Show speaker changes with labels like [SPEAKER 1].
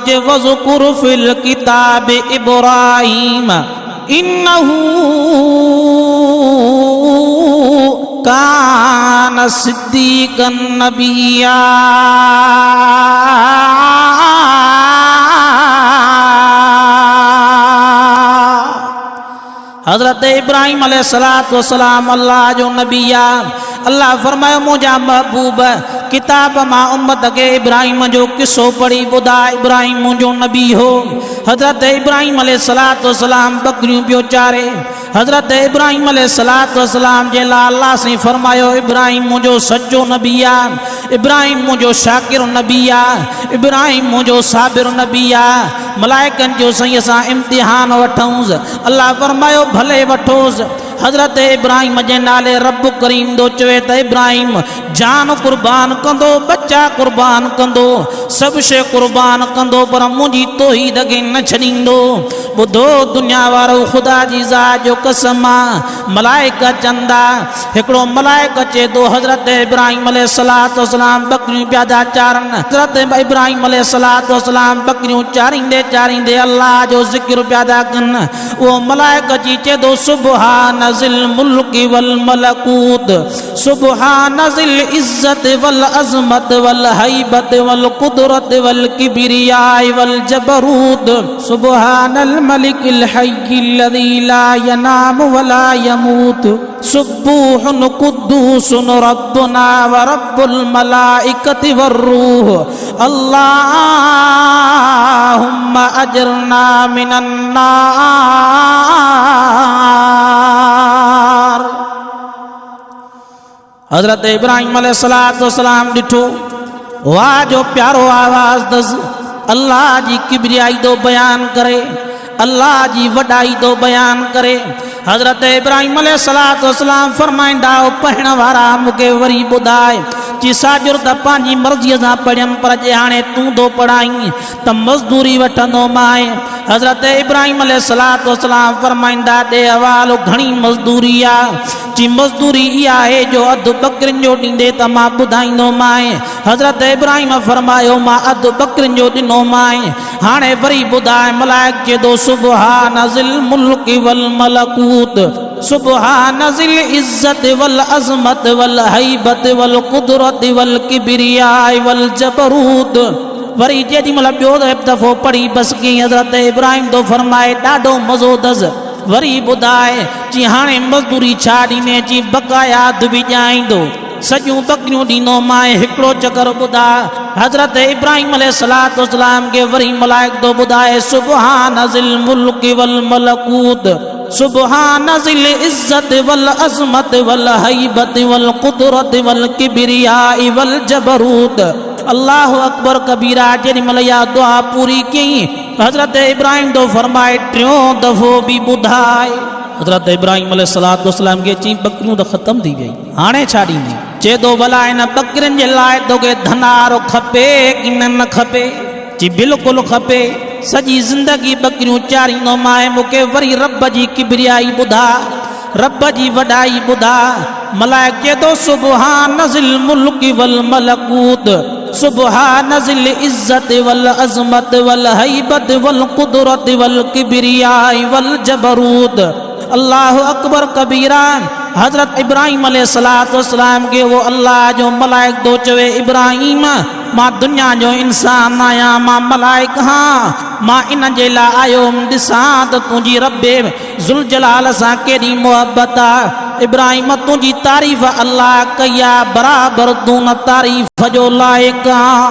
[SPEAKER 1] जे वज़कुर fill किताब इब्राहीम इन्नहू कान सिद्दीक़न नबिय्या। हज़रत इब्राहीम अलैहिस्सलातु वस्सलाम अल्लाह जो नबिया। अल्लाह फरमायो मुझा महबूब किताब मां उम्मत के इब्राहीम जो किस्सो पढ़ी ॿुधा। इब्राहीम मुझो नबी हो। हज़रत इब्राहीम अलैहिस्सलातु वस्सलाम बकरियूं पियो चारे। हज़रत इब्राहीम अलैहिस्सलातु वस्सलाम जे लाइ अल्लाह से फरमायो इब्राहीम मुझो सच्चो नबी आ, इब्राहीम मुझो शाकिर नबी आ, इब्राहीम मुझो साबिर नबी आ। मलाइकन जो सही असां इम्तिहान वठूंसि। अल्लाह फरमायो भले वठोसि। हज़रत इब्राहीम जे नाले रब करीम दो चवे त इब्राहीम जान कुर्बान कंदो, बच्चा कुर्बान कंदो, सब शइ कुर्बान कंदो, पर मुंहिंजी तौहीद खे न छॾींदो। ॿुधो दुनिया वारो ख़ुदा जी ज़ात जो कसम आहे। मलाइका चंदा हिकिड़ो मलाइक अचे थो हज़रत इब्राहीम अलैहिस्सलातु वस्सलाम बकरियूं पिया था चारनि। हज़रत इब्राहीम अलैहिस्सलातु वस्सलाम बकरियूं चारींदे चारींदे अल्लाह जो ज़िक्र पिया था कनि। उहो मलाइक अची चए थो सुब्हान ज़िल मुल्क वल मलकूत, सुब्हान ज़िल इज़्ज़त वल अज़मत वल हैबत वल कुदरत वल किब्रिया वल जबरूत, सुब्हानल मलिकिल हय्यिल्लज़ी ला यनाम वला यमूत, सुब्बूहुन कुद्दूसुन रब्बुना व रब्बुल मलाइकति वर्रूह, अल्लाहुम्मा अजरना मिनन नार। हज़रत इब्राहीम अलैहिस्सलातु वस्सलाम ॾिठो वाह जो प्यारो आवाज़ दस अल्लाह जी किब्रियाई दो बयान करे, अल्लाह जी वॾाई दो बयान करे। हज़रत इब्राहीम अलैहिस्सलातु वस्सलाम फरमाईंदा पढ़ण वारा मूंखे वरी ॿुधाए कि साजुर त पंहिंजी मर्ज़ीअ सां पढ़ियमि, पर जे हाणे तूं थो पढ़ाई त मज़दूरी वठंदो मां। हज़रत इब्राहीम अलैहिस्सलातु वस्सलाम फरमाईंदा ॾे हवालो घणी मज़दूरी आहे। जी मज़दूरी इहा आहे जो अधु बकरिन जो ॾींदे त मां ॿुधाईंदो मां। हज़रत इब्राहीम फरमायो मां अधु बकरिन जो ॾिनो मां। हाणे वरी ॿुधाए मलाइक चए थो सुब्हान ज़िल मुल्क वल मलकूत, सुब्हान ज़िल इज़्ज़त वल अज़मत वल हैबत वल कुदरत वल किब्रिया वल जबरूत। वरी जेॾी महिल ॿियो दफ़ो पढ़ी बस की हज़रत इब्राहीम तो फरमाए ॾाढो मज़ो अथसि। वरी ॿुधाए जी हाणे मज़दूरी छा ॾींदे, जी बकाया अधु बि ॼाईंदो, सॼियूं बकरियूं ॾींदो मां। हिकिड़ो चकर ॿुधा हज़रत इब्राहीम अलैहिस्सलातु वस्सलाम खे वरी मलाइक तो ॿुधाए सुब्हान ज़िल मुल्क वल मलकूत, सुब्हान ज़िल इज़्ज़त वल अज़मत वल हैबत वल कुदरत वल किब्रिया वल जबरूत, अल्लाह अकबर कबीरा। जेॾी महिल इहा दुआ पूरी कई हज़रत इब्राहीम तो फरमाए टियों दफ़ो बि ॿुधाए। हज़रत इब्राहीम अलैहिस्सलातु वस्सलाम खे चई बकरियूं त ख़त्म थी वई, हाणे छा ॾींदी? चए थो भला हिन बकरियुनि जे लाइ तोखे धनारो खपे कि न खपे? जी बिल्कुलु खपे, सॼी ज़िंदगी बकरियूं चारींदो मां। मूंखे वरी रब जी किब्रियाई ॿुधा, रब जी वॾाई ॿुधा। मलाइक चए थो सुब्हान ज़िल मुल्क वल मलकूत, सुब्हान ज़िल इज़्ज़त वल अज़मत वल हैबत वल कुदरत वल किब्रिया वल जबरूत, अल्लाह अकबर कबीरा। हज़रत इब्राहीम अलैहिस्सलातु वस्सलाम के वो अल्लाह जो मलाइक दो चवे इब्राहीम मां दुनिया जो इंसान आहियां, मां मलाइक हाँ, मां इन जे लाइ आयो ॾिसां त तुंहिंजी रब्बे ज़ुल जलाल सां केॾी मोहबत आहे। इब्राहीम तुंहिंजी तारीफ़ अल्लाह कई आहे, बराबरि तूं न तारीफ़ जो लाइक़ु आहे।